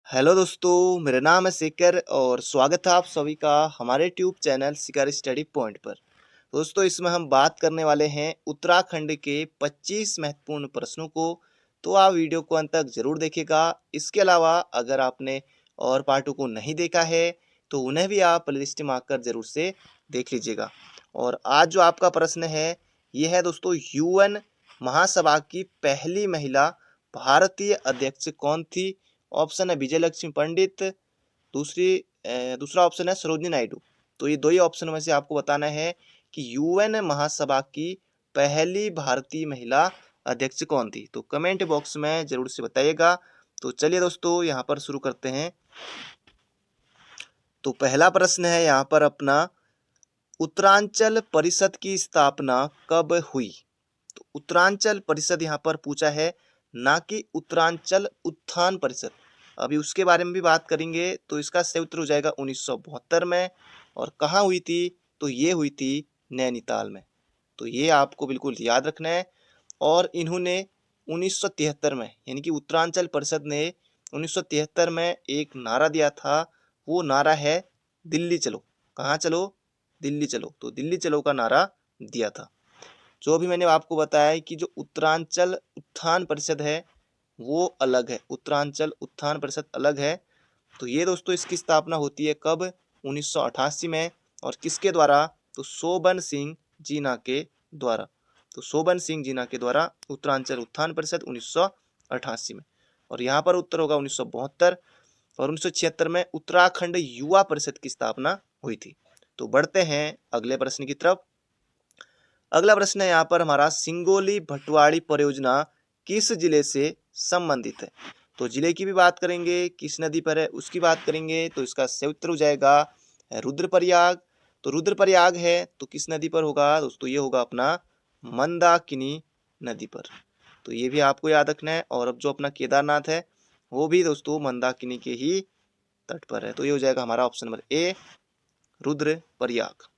Hello दोस्तों, मेरा नाम है शेखर और स्वागत है आप सभी का हमारे ट्यूब चैनल शिखर स्टडी पॉइंट पर। दोस्तों, इसमें हम बात करने वाले हैं उत्तराखंड के 25 महत्वपूर्ण प्रश्नों को। तो आप वीडियो को अंत तक जरूर देखिएगा। इसके अलावा अगर आपने और पार्टों को नहीं देखा है तो उन्हें भी आप प्लेलिस्ट में आकर जरूर से देख लीजिएगा। और आज जो आपका प्रश्न है ये है दोस्तों, यूएन महासभा की पहली महिला भारतीय अध्यक्ष कौन थी? ऑप्शन है विजय लक्ष्मी पंडित, दूसरा ऑप्शन है सरोजिनी नायडू। तो ये दो ही ऑप्शन में से आपको बताना है कि यूएन महासभा की पहली भारतीय महिला अध्यक्ष कौन थी। तो कमेंट बॉक्स में जरूर से बताइएगा। तो चलिए दोस्तों, यहाँ पर शुरू करते हैं। तो पहला प्रश्न है यहाँ पर अपना, उत्तरांचल परिषद की स्थापना कब हुई? तो उत्तरांचल परिषद यहाँ पर पूछा है, ना कि उत्तरांचल उत्थान परिषद। अभी उसके बारे में भी बात करेंगे। तो इसका सही उत्तर हो जाएगा 1972 में। और कहाँ हुई थी? तो ये हुई थी नैनीताल में। तो ये आपको बिल्कुल याद रखना है। और इन्होंने 1973 में, यानी कि उत्तरांचल परिषद ने 1973 में एक नारा दिया था। वो नारा है दिल्ली चलो। कहाँ चलो? दिल्ली चलो। तो दिल्ली चलो का नारा दिया था। जो भी मैंने आपको बताया है कि जो उत्तरांचल उत्थान परिषद है वो अलग है, उत्तरांचल उत्थान परिषद अलग है। तो ये दोस्तों इसकी स्थापना होती है कब? 1988 में। और किसके द्वारा? तो शोभन सिंह जीना के द्वारा। तो शोभन सिंह जीना के द्वारा उत्तरांचल उत्थान परिषद 1988 में। और यहाँ पर उत्तर होगा 1972। और 1976 में उत्तराखंड युवा परिषद की स्थापना हुई थी। तो बढ़ते हैं अगले प्रश्न की तरफ। अगला प्रश्न है यहाँ पर हमारा, सिंगोली भटवाड़ी परियोजना किस जिले से संबंधित है? तो जिले की भी बात करेंगे, किस नदी पर है उसकी बात करेंगे। तो इसका सही उत्तर हो जाएगा रुद्रप्रयाग। तो रुद्रप्रयाग है तो किस नदी पर होगा दोस्तों? ये होगा अपना मंदाकिनी नदी पर। तो ये भी आपको याद रखना है। और अब जो अपना केदारनाथ है वो भी दोस्तों मंदाकिनी के ही तट पर है। तो ये हो जाएगा हमारा ऑप्शन नंबर ए, रुद्रप्रयाग।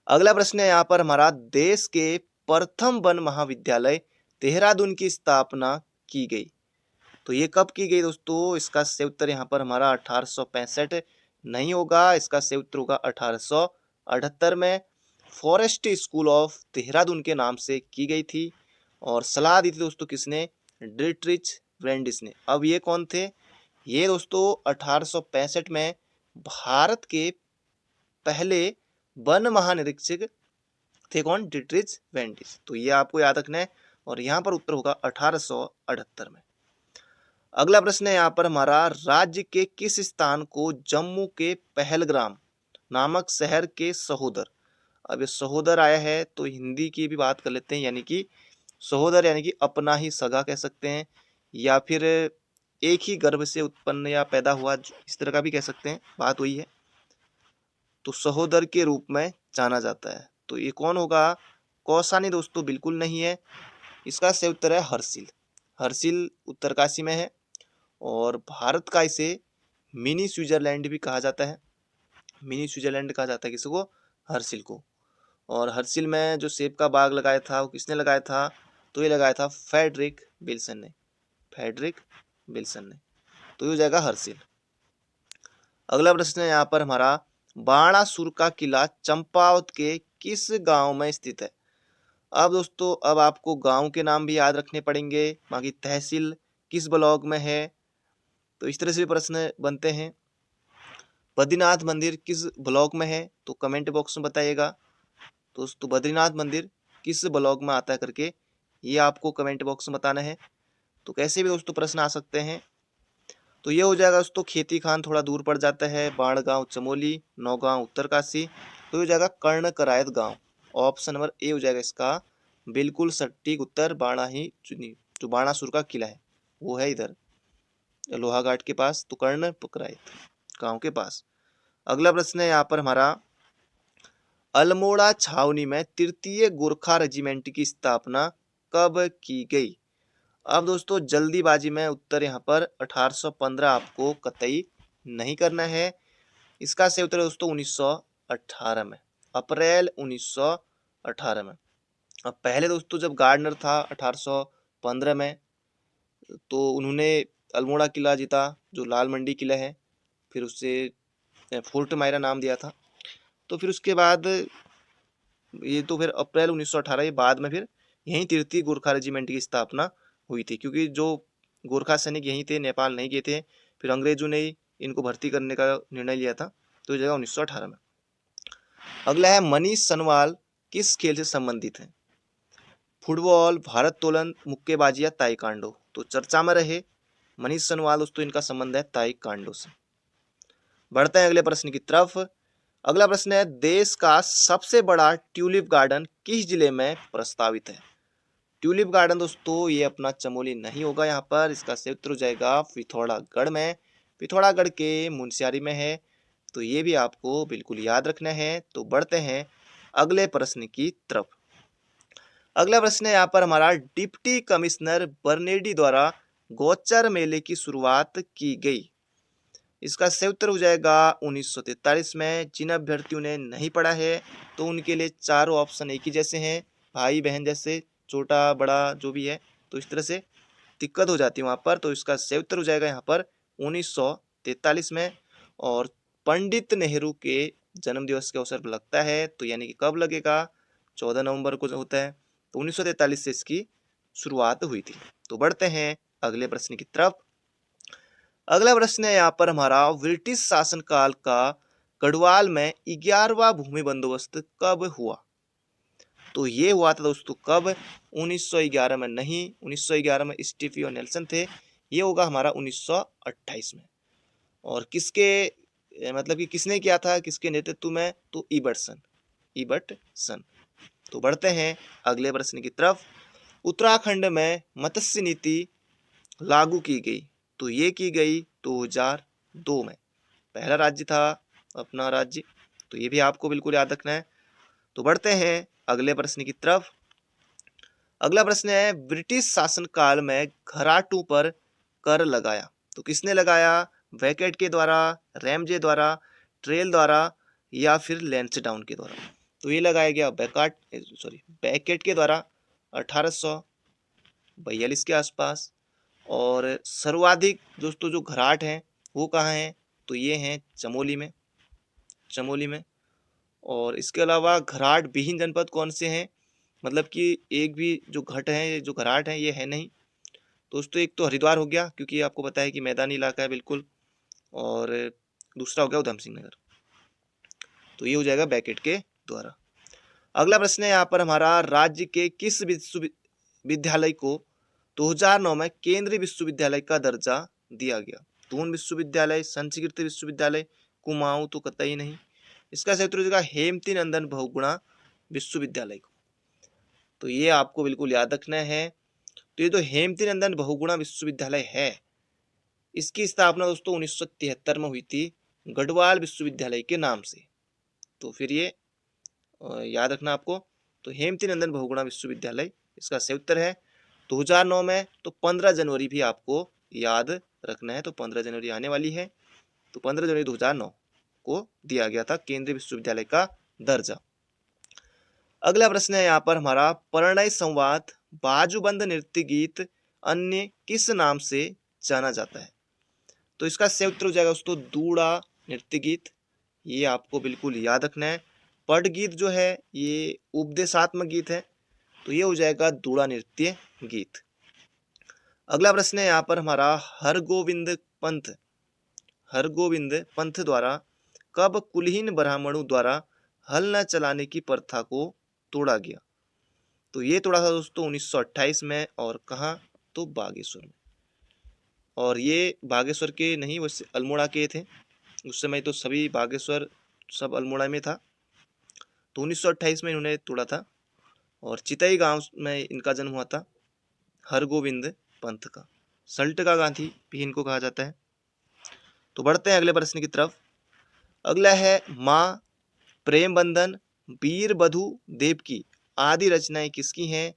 अगला प्रश्न है यहाँ पर हमारा, देश के प्रथम वन महाविद्यालय देहरादून की स्थापना की गई। तो ये कब की गई दोस्तों? इसका सही उत्तर यहाँ पर हमारा 1865 नहीं होगा। इसका सही उत्तर होगा 1878 में। फॉरेस्ट स्कूल ऑफ देहरादून के नाम से की गई थी। और सलाह दी थी दोस्तों किसने? डिट्रिच ब्रैंडिस ने। अब ये कौन थे? ये दोस्तों 1865 में भारत के पहले वन महानिरीक्षक थे। कौन? डिट्रिच वेंडिस। तो ये आपको याद रखना है। और यहाँ पर उत्तर होगा 1878 में। अगला प्रश्न है यहाँ पर हमारा, राज्य के किस स्थान को जम्मू के पहलग्राम नामक शहर के सहोदर? अब ये सहोदर आया है तो हिंदी की भी बात कर लेते हैं, यानी कि सहोदर यानी कि अपना ही सगा कह सकते हैं, या फिर एक ही गर्भ से उत्पन्न या पैदा हुआ, इस तरह का भी कह सकते हैं। बात वही है। तो सहोदर के रूप में जाना जाता है। तो ये कौन होगा? कौसानी दोस्तों बिल्कुल नहीं है। इसका सही उत्तर है हर्षिल। हर्षिल उत्तरकाशी में है। और भारत का इसे मिनी स्विट्जरलैंड भी कहा जाता है। मिनी स्विट्जरलैंड कहा जाता है किसको? हर्षिल को। और हर्षिल में जो सेब का बाग लगाया था वो किसने लगाया था? तो ये लगाया था फ्रेडरिक विल्सन ने। फ्रेडरिक विल्सन ने। तो ये हो जाएगा हर्षिल। अगला प्रश्न है यहाँ पर हमारा, बाणासुर का किला चंपावत के किस गांव में स्थित है? अब दोस्तों अब आपको गांव के नाम भी याद रखने पड़ेंगे, बाकी तहसील किस ब्लॉक में है। तो इस तरह से भी प्रश्न बनते हैं। बद्रीनाथ मंदिर किस ब्लॉक में है? तो कमेंट बॉक्स में बताइएगा दोस्तों, बद्रीनाथ मंदिर किस ब्लॉक में आता है करके ये आपको कमेंट बॉक्स में बताना है। तो कैसे भी दोस्तों प्रश्न आ सकते हैं। तो ये हो जाएगा दोस्तों, खेती खान थोड़ा दूर पड़ जाता है, बाणगांव चमोली, नौगांव उत्तरकाशी। तो हो जाएगा कर्ण करायत गांव। ऑप्शन नंबर ए हो जाएगा इसका बिल्कुल सटीक उत्तर। बाणा ही चुनी, जो बाणासुर का किला है वो है इधर लोहाघाट के पास। तो कर्ण करायत गांव के पास। अगला प्रश्न है यहाँ पर हमारा, अल्मोड़ा छावनी में तृतीय गोरखा रेजिमेंट की स्थापना कब की गई? अब दोस्तों जल्दीबाजी में उत्तर यहाँ पर 1815 आपको कतई नहीं करना है। इसका सही उत्तर है दोस्तों 1918 में, अप्रैल 1918 में। अब पहले दोस्तों जब गार्डनर था 1815 में, तो उन्होंने अल्मोड़ा किला जीता, जो लाल मंडी किला है, फिर उससे फोर्ट मायरा नाम दिया था। तो फिर उसके बाद ये तो फिर अप्रैल 1918 ये बाद में फिर यहीं तृतीय गोरखा रेजिमेंट की स्थापना हुई थी, क्योंकि जो गोरखा सैनिक यहीं थे, नेपाल नहीं गए थे, फिर अंग्रेजों ने ही इनको भर्ती करने का निर्णय लिया था, तो ये जगह 1918 में। अगला है मनीष सनवाल किस खेल से संबंधित है? फुटबॉल, भारोत्तोलन, मुक्केबाजी या ताइक्वांडो? तो चर्चा में रहे मनीष सनवाल दोस्तों, इनका संबंध है ताइक्वांडो से। बढ़ते हैं अगले प्रश्न की तरफ। अगला प्रश्न है देश का सबसे बड़ा ट्यूलिप गार्डन किस जिले में प्रस्तावित है? ट्यूलिप गार्डन दोस्तों ये अपना चमोली नहीं होगा, यहाँ पर इसका सही उत्तर हो जाएगा पिथौरागढ़ में। पिथौरागढ़ के मुनस्यारी में है, तो ये भी आपको बिल्कुल याद रखना है। तो बढ़ते हैं अगले प्रश्न की तरफ। अगला प्रश्न है यहाँ पर हमारा डिप्टी कमिश्नर बर्नेडी द्वारा गोचर मेले की शुरुआत की गई। इसका सही उत्तर हो जाएगा 1943 में। जिन अभ्यर्थियों ने नहीं पढ़ा है तो उनके लिए चारों ऑप्शन एक ही जैसे हैं, भाई बहन जैसे, छोटा बड़ा जो भी है, तो इस तरह से दिक्कत हो जाती है वहाँ पर। तो इसका सही उत्तर हो जाएगा यहाँ पर 1943 में। और पंडित नेहरू के जन्म दिवस के अवसर पर लगता है, तो यानी कि कब लगेगा? 14 नवंबर को होता है। तो 1943 से इसकी शुरुआत हुई थी। तो बढ़ते हैं अगले प्रश्न की तरफ। अगला प्रश्न है यहाँ पर हमारा ब्रिटिश शासनकाल का गढ़वाल में 11वां भूमि बंदोबस्त कब हुआ? तो ये हुआ था दोस्तों कब? 1911 में नहीं, 1911 में स्टीफी और नेल्सन थे, ये होगा हमारा 1928 में। और किसके मतलब कि किसने किया था, किसके नेतृत्व में? तो इबर्टसन। तो बढ़ते हैं अगले प्रश्न की तरफ। उत्तराखंड में मत्स्य नीति लागू की गई, तो ये की गई 2002 में। पहला राज्य था अपना राज्य, तो ये भी आपको बिल्कुल याद रखना है। तो बढ़ते हैं अगले प्रश्न की तरफ। अगला प्रश्न है ब्रिटिश शासनकाल में घराटों पर कर लगाया, तो किसने लगाया? वैकेट के द्वारा, रैमजे द्वारा, ट्रेल द्वारा या फिर लैंसडाउन के द्वारा? तो ये लगाया गया बैकेट के द्वारा 1842 के आसपास। और सर्वाधिक दोस्तों जो घराट हैं वो कहाँ हैं? तो ये हैं चमोली में। और इसके अलावा घराट विहीन जनपद कौन से हैं? मतलब कि एक भी जो घट है, जो घराट है, ये है नहीं दोस्तों। एक तो हरिद्वार हो गया, क्योंकि आपको पता है कि मैदानी इलाका है बिल्कुल, और दूसरा हो गया उधम सिंह नगर। तो ये हो जाएगा बैकेट के द्वारा। अगला प्रश्न है यहाँ पर हमारा राज्य के किस विश्वविद्यालय को 2009 में केंद्रीय विश्वविद्यालय का दर्जा दिया गया? दून विश्वविद्यालय, संस्कृत विश्वविद्यालय, कुमाऊं तो कतई नहीं। इसका सही उत्तर हो जाएगा हेमती नंदन बहुगुणा विश्वविद्यालय को। तो ये आपको बिल्कुल याद रखना है। तो ये जो हेमती नंदन बहुगुणा विश्वविद्यालय है, इसकी स्थापना दोस्तों 1973 में हुई थी गढ़वाल विश्वविद्यालय के नाम से। तो फिर ये याद रखना आपको। तो हेमती नंदन बहुगुणा विश्वविद्यालय इसका सही उत्तर है 2009 में। तो 15 जनवरी भी आपको याद रखना है। तो 15 जनवरी आने वाली है, तो 15 जनवरी 2009 को दिया गया था केंद्रीय विश्वविद्यालय का दर्जा। अगला प्रश्न है यहाँ पर हमारा परिणय संवाद बाजूबंद नृत्य गीत अन्य किस नाम से जाना जाता है? तो इसका सही उत्तर हो जाएगा दोस्तों दूड़ा नृत्य गीत। ये आपको बिल्कुल याद रखना है। पट गीत जो है ये उपदेशात्मक गीत है, तो ये हो जाएगा दूड़ा नृत्य गीत। अगला प्रश्न है यहाँ पर हमारा हरगोविंद पंथ द्वारा कब कुलीन ब्राह्मणों द्वारा हल न चलाने की प्रथा को तोड़ा गया? तो ये तोड़ा था दोस्तों 1928 में। और कहाँ? तो बागेश्वर में। और ये बागेश्वर के नहीं, वैसे अल्मोड़ा के थे उस समय, तो सभी बागेश्वर सब अल्मोड़ा में था। तो 1928 में इन्होंने तोड़ा था। और चितई गांव में इनका जन्म हुआ था हरगोविंद पंथ का। सल्ट का गांधी भी इनको कहा जाता है। तो बढ़ते हैं अगले प्रश्न की तरफ। अगला है माँ प्रेम बंधन, वीर बधु देव आदि रचनाएं किसकी हैं?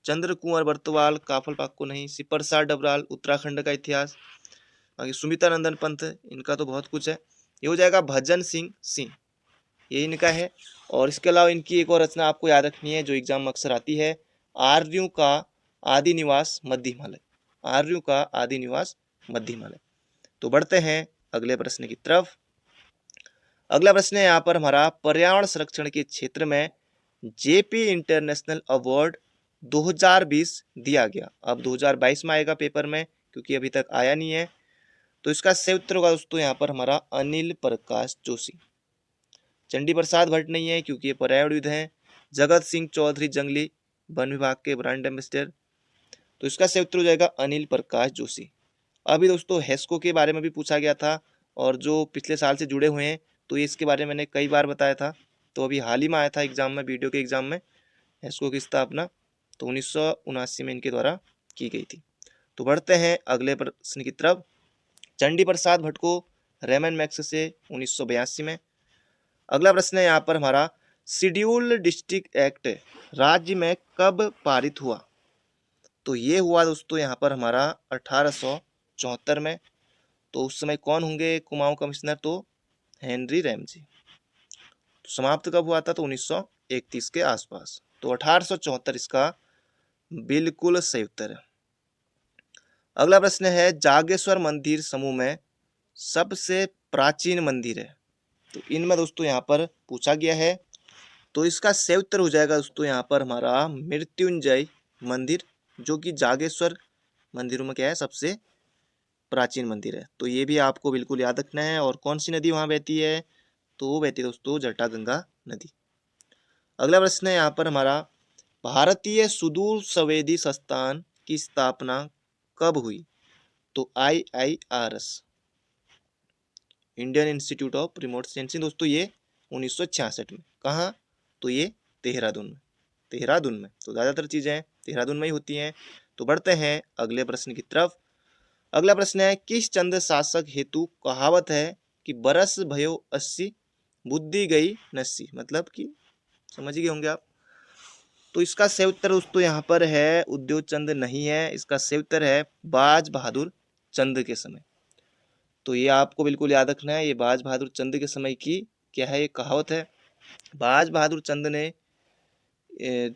चंद्र कुंवर बर्तवाल, काफल पाक्को नहीं, सिपरसार डबराल, उत्तराखंड का इतिहास, बाकी सुमिता नंदन पंथ, इनका तो बहुत कुछ है। ये हो जाएगा भजन सिंह, ये इनका है। और इसके अलावा इनकी एक और रचना आपको याद रखनी है जो एग्जाम में अक्सर आती है, आर्यों का आदि निवास मध्य हिमालय। आर्यों का आदि निवास मध्य हिमालय। तो बढ़ते हैं अगले प्रश्न की तरफ। अगला प्रश्न है यहाँ पर हमारा, पर्यावरण संरक्षण के क्षेत्र में जेपी इंटरनेशनल अवार्ड 2020 दिया गया। अब 2022 में आएगा पेपर में, क्योंकि अभी तक आया नहीं है। तो इसका सही उत्तर होगा दोस्तों यहाँ पर हमारा अनिल प्रकाश जोशी। चंडी प्रसाद भट्ट नहीं है, क्योंकि ये पर्यावरणविद हैं। जगत सिंह चौधरी जंगली वन विभाग के ब्रांड एम्बेसडर। तो इसका सही उत्तर हो जाएगा अनिल प्रकाश जोशी। अभी दोस्तों हेस्को के बारे में भी पूछा गया था, और जो पिछले साल से जुड़े हुए हैं तो ये इसके बारे में मैंने कई बार बताया था। तो अभी हाल ही में आया था एग्जाम में, वीडियो के एग्जाम में, हेस्को की स्थापना तो 1979 में इनके द्वारा की गई थी। तो बढ़ते हैं अगले प्रश्न की तरफ। चंडी प्रसाद भट्ट को रेमन मैक्स से 1982 में। अगला प्रश्न है यहाँ पर हमारा, शेड्यूल्ड डिस्ट्रिक्ट एक्ट राज्य में कब पारित हुआ? तो ये हुआ दोस्तों यहाँ पर हमारा 1874 में। तो उस समय कौन होंगे कुमाऊं कमिश्नर? तो हेनरी रैमजी। तो समाप्त कब हुआ था? तो 1931 के आसपास। तो 1874 इसका बिल्कुल सही उत्तर है। अगला प्रश्न है, जागेश्वर मंदिर समूह में सबसे प्राचीन मंदिर है। तो इनमें दोस्तों यहाँ पर पूछा गया है। तो इसका सही उत्तर हो जाएगा दोस्तों यहाँ पर हमारा मृत्युंजय मंदिर, जो कि जागेश्वर मंदिरों में क्या है, सबसे प्राचीन मंदिर है। तो ये भी आपको बिल्कुल याद रखना है। और कौन सी नदी वहाँ बहती है? तो वो बहती है दोस्तों जटागंगा नदी। अगला प्रश्न है यहाँ पर हमारा, भारतीय सुदूर संवेदी संस्थान की स्थापना कब हुई? तो IIRS, Indian institute of remote sensing दोस्तों, ये 1966 में। कहाँ? तो ये देहरादून में। देहरादून में। तो ज़्यादातर चीज़ें देहरादून में ही होती हैं। तो बढ़ते हैं अगले प्रश्न की तरफ। अगला प्रश्न है, किस चंद शासक हेतु कहावत है कि बरस भयो 80 बुद्धि गई नस्सी? मतलब कि समझ गए होंगे आप। तो इसका सही उत्तर दोस्तों यहाँ पर है उद्योग चंद नहीं है, इसका सही उत्तर है बाज बहादुर चंद के समय। तो ये आपको बिल्कुल याद रखना है, ये बाज बहादुर चंद के समय की क्या है, ये कहावत है। बाज बहादुर चंद ने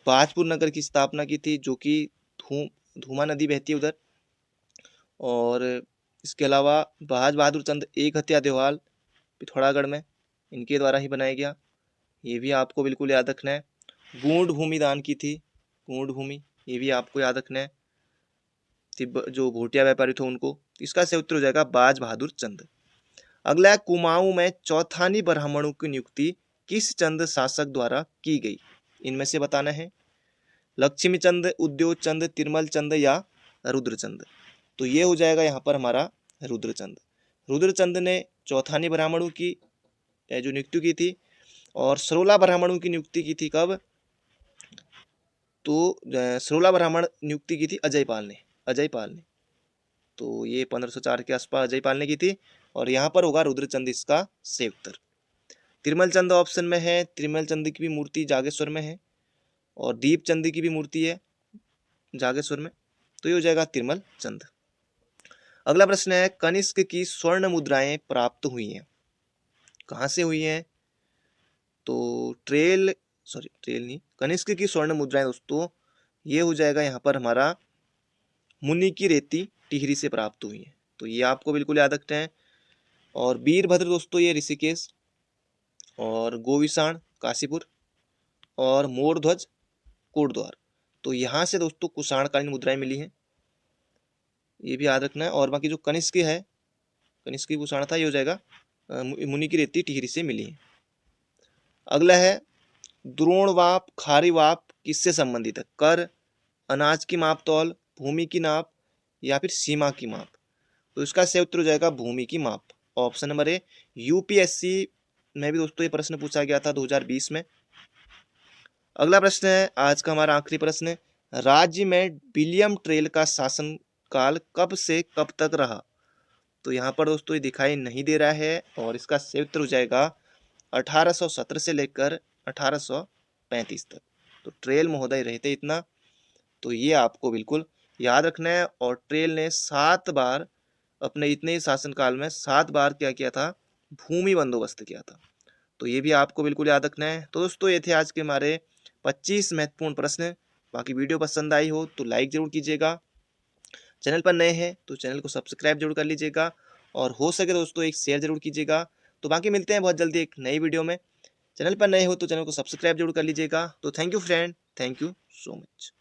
बाजपुर नगर की स्थापना की थी, जो कि धूमा नदी बहती है उधर। और इसके अलावा बाज बहादुर चंद एक हत्या देवाल पिथौरागढ़ में इनके द्वारा ही बनाया गया, ये भी आपको बिल्कुल याद रखना है। गूढ़ भूमि दान की थी, गूढ़ भूमि, ये भी आपको याद रखना है, जो भोटिया व्यापारी थे उनको। इसका सही उत्तर हो जाएगा बाज बहादुर चंद। अगला है, कुमाऊं में चौथानी ब्राह्मणों की नियुक्ति किस चंद शासक द्वारा की गई? इनमें से बताना है, लक्ष्मी चंद, उद्योग चंद, तिरमल चंद या रुद्रचंद। तो ये हो जाएगा यहाँ पर हमारा रुद्रचंद। रुद्रचंद ने चौथानी ब्राह्मणों की जो नियुक्ति की थी, और 16 ब्राह्मणों की नियुक्ति की थी कब? तो 16 ब्राह्मण नियुक्ति की थी अजय पाल ने। तो ये 1504 के आसपास अजय पाल ने की थी, और यहाँ पर होगा रुद्रचंद इसका सही उत्तर। तिरमल चंद ऑप्शन में है, तिरमल चंद की भी मूर्ति जागेश्वर में है, और दीप चंद की भी मूर्ति है जागेश्वर में। तो ये हो जाएगा तिरमल चंद। अगला प्रश्न है, कनिष्क की स्वर्ण मुद्राएं प्राप्त हुई हैं, कहाँ से हुई हैं? तो ट्रेल नहीं, कनिष्क की स्वर्ण मुद्राएं दोस्तों, ये हो जाएगा यहाँ पर हमारा मुनि की रेती टिहरी से प्राप्त हुई है। तो ये आपको बिल्कुल याद रखना है। और वीरभद्र दोस्तों ये ऋषिकेश, और गोविसाण काशीपुर, और मोरध्वज कोटद्वार। तो यहाँ से दोस्तों कुषाणकालीन मुद्राएं मिली हैं, ये भी याद रखना है। और बाकी जो कनिष्क है, कनिष्क की कुषाण था, ये हो जाएगा मुनि की रेती टिहरी से मिली है। अगला है, द्रोणवाप खारीवाप किससे संबंधित है? कर, अनाज की माप तौल, भूमि की नाप, या फिर सीमा की माप। तो इसका सही उत्तर हो जाएगा भूमि की माप, ऑप्शन नंबर ए। यूपीएससी में भी दोस्तों ये प्रश्न पूछा गया था 2020 में। अगला प्रश्न है आज का हमारा आखिरी प्रश्न, राज्य में विलियम ट्रेल का शासन काल कब से कब तक रहा? तो यहाँ पर दोस्तों ये दिखाई नहीं दे रहा है, और इसका सही उत्तर हो जाएगा 1817 से लेकर 1835 तक। तो ट्रेल महोदय रहते इतना, तो ये आपको बिल्कुल याद रखना है। और ट्रेल ने 7 बार अपने इतने ही शासनकाल में 7 बार क्या किया था? भूमि बंदोबस्त किया था। तो ये भी आपको बिल्कुल याद रखना है। तो दोस्तों ये थे आज के हमारे 25 महत्वपूर्ण प्रश्न। बाकी वीडियो पसंद आई हो तो लाइक जरूर कीजिएगा, चैनल पर नए हैं तो चैनल को सब्सक्राइब जरूर कर लीजिएगा, और हो सके दोस्तों एक शेयर जरूर कीजिएगा। तो बाकी मिलते हैं बहुत जल्दी एक नई वीडियो में। चैनल पर नए हो तो चैनल को सब्सक्राइब जरूर कर लीजिएगा। तो thank you friend, thank you so much.